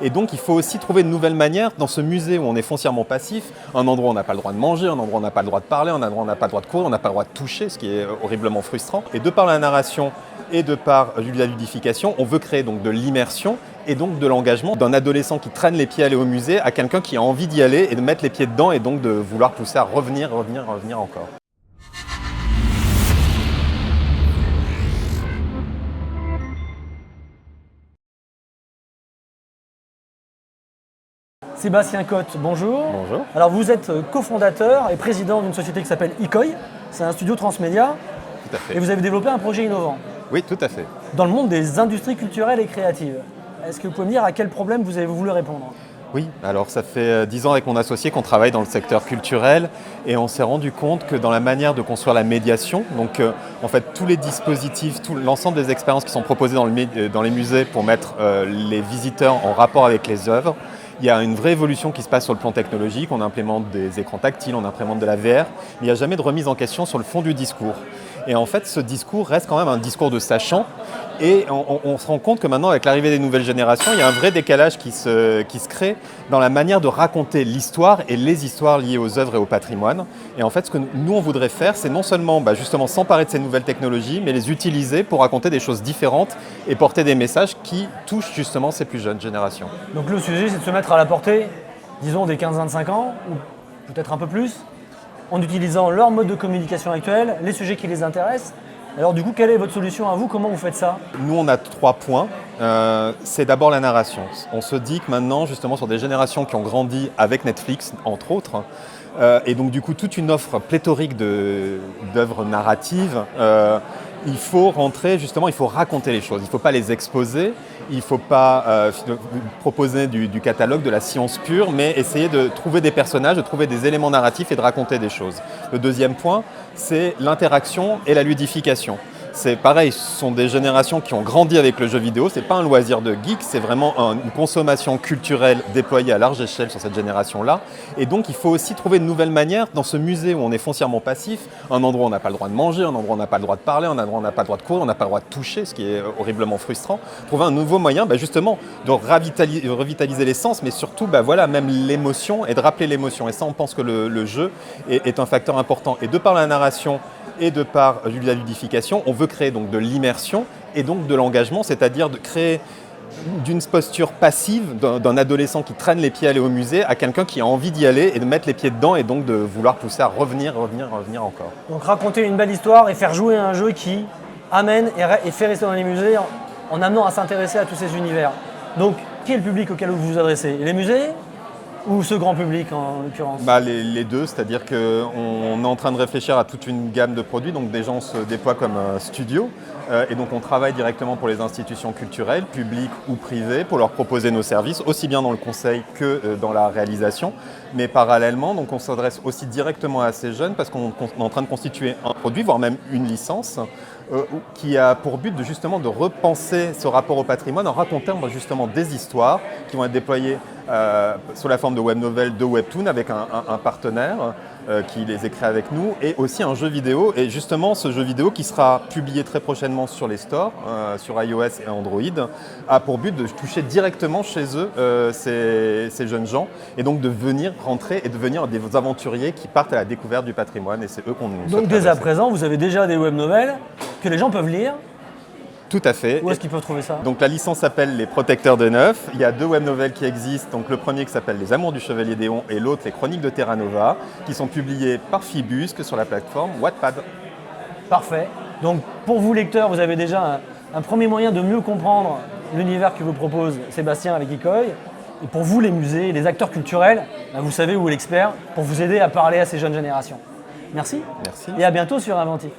Et donc il faut aussi trouver une nouvelle manière dans ce musée où on est foncièrement passif, un endroit où on n'a pas le droit de manger, un endroit où on n'a pas le droit de parler, un endroit où on n'a pas le droit de courir, on n'a pas le droit de toucher, ce qui est horriblement frustrant. Et de par la narration et de par la ludification, on veut créer donc de l'immersion et donc de l'engagement d'un adolescent qui traîne les pieds à aller au musée à quelqu'un qui a envie d'y aller et de mettre les pieds dedans et donc de vouloir pousser à revenir encore. Sébastien Cotte, bonjour. Bonjour. Alors vous êtes cofondateur et président d'une société qui s'appelle Ikoy. C'est un studio transmédia. Tout à fait. Et vous avez développé un projet innovant Oui, tout à fait. dans le monde des industries culturelles et créatives. Est-ce que vous pouvez me dire à quel problème vous avez voulu répondre? Oui, alors ça fait 10 ans avec mon associé qu'on travaille dans le secteur culturel et on s'est rendu compte que dans la manière de construire la médiation, donc en fait tous les dispositifs, l'ensemble des expériences qui sont proposées dans les musées pour mettre les visiteurs en rapport avec les œuvres, il y a une vraie évolution qui se passe sur le plan technologique, on implémente des écrans tactiles, on implémente de la VR, mais il n'y a jamais de remise en question sur le fond du discours. Et en fait, ce discours reste quand même un discours de sachant. Et on se rend compte que maintenant, avec l'arrivée des nouvelles générations, il y a un vrai décalage qui se crée dans la manière de raconter l'histoire et les histoires liées aux œuvres et au patrimoine. Et en fait, ce que nous, on voudrait faire, c'est non seulement justement s'emparer de ces nouvelles technologies, mais les utiliser pour raconter des choses différentes et porter des messages qui touchent justement ces plus jeunes générations. Donc le sujet, c'est de se mettre à la portée, disons, des 15-25 ans, ou peut-être un peu plus, en utilisant leur mode de communication actuel, les sujets qui les intéressent. Alors du coup, quelle est votre solution à vous? Comment vous faites ça? Nous, on a 3 points. C'est d'abord la narration. On se dit que maintenant, justement, sur des générations qui ont grandi avec Netflix, entre autres, et donc du coup, toute une offre pléthorique d'œuvres narratives, il faut rentrer, justement, il faut raconter les choses. Il ne faut pas les exposer, il ne faut pas proposer du catalogue, de la science pure, mais essayer de trouver des personnages, de trouver des éléments narratifs et de raconter des choses. Le deuxième point, c'est l'interaction et la ludification. C'est pareil, ce sont des générations qui ont grandi avec le jeu vidéo, c'est pas un loisir de geek, c'est vraiment une consommation culturelle déployée à large échelle sur cette génération-là. Et donc il faut aussi trouver une nouvelle manière dans ce musée où on est foncièrement passif, un endroit où on n'a pas le droit de manger, un endroit où on n'a pas le droit de parler, un endroit où on n'a pas le droit de courir, on n'a pas le droit de toucher, ce qui est horriblement frustrant. Trouver un nouveau moyen justement de revitaliser les sens, mais surtout même l'émotion et de rappeler l'émotion. Et ça, on pense que le jeu est un facteur important. Et de par la narration et de par la ludification, on veut créer donc de l'immersion et donc de l'engagement, c'est-à-dire de créer d'une posture passive d'un adolescent qui traîne les pieds à aller au musée à quelqu'un qui a envie d'y aller et de mettre les pieds dedans et donc de vouloir pousser à revenir encore. Donc raconter une belle histoire et faire jouer un jeu qui amène et fait rester dans les musées en amenant à s'intéresser à tous ces univers. Donc qui est le public auquel vous vous adressez? Les musées ou ce grand public en l'occurrence? Les deux, c'est-à-dire qu'on est en train de réfléchir à toute une gamme de produits, donc des gens se déploient comme un studio, et donc on travaille directement pour les institutions culturelles, publiques ou privées, pour leur proposer nos services, aussi bien dans le conseil que dans la réalisation, mais parallèlement, donc on s'adresse aussi directement à ces jeunes parce qu'on est en train de constituer un produit, voire même une licence, qui a pour but justement de repenser ce rapport au patrimoine en racontant justement des histoires qui vont être déployées sous la forme de web novel, de webtoon avec un partenaire qui les écrit avec nous et aussi un jeu vidéo. Et justement, ce jeu vidéo qui sera publié très prochainement sur les stores, sur iOS et Android, a pour but de toucher directement chez eux ces jeunes gens et donc de venir rentrer et devenir des aventuriers qui partent à la découverte du patrimoine. Et c'est eux qu'on nous. Donc dès à présent, vous avez déjà des web novels que les gens peuvent lire. Tout à fait. Où est-ce qu'ils peuvent trouver ça? Donc la licence s'appelle Les Protecteurs de Neuf. Il y a 2 web novels qui existent. Donc le premier qui s'appelle Les Amours du Chevalier Déon et l'autre Les Chroniques de Terra Nova, qui sont publiés par Fibusque sur la plateforme Wattpad. Parfait. Donc pour vous lecteurs, vous avez déjà un premier moyen de mieux comprendre l'univers que vous propose Sébastien avec Ikoy. Et pour vous les musées, les acteurs culturels, vous savez où est l'expert pour vous aider à parler à ces jeunes générations. Merci. Merci. Et à bientôt sur Inventif.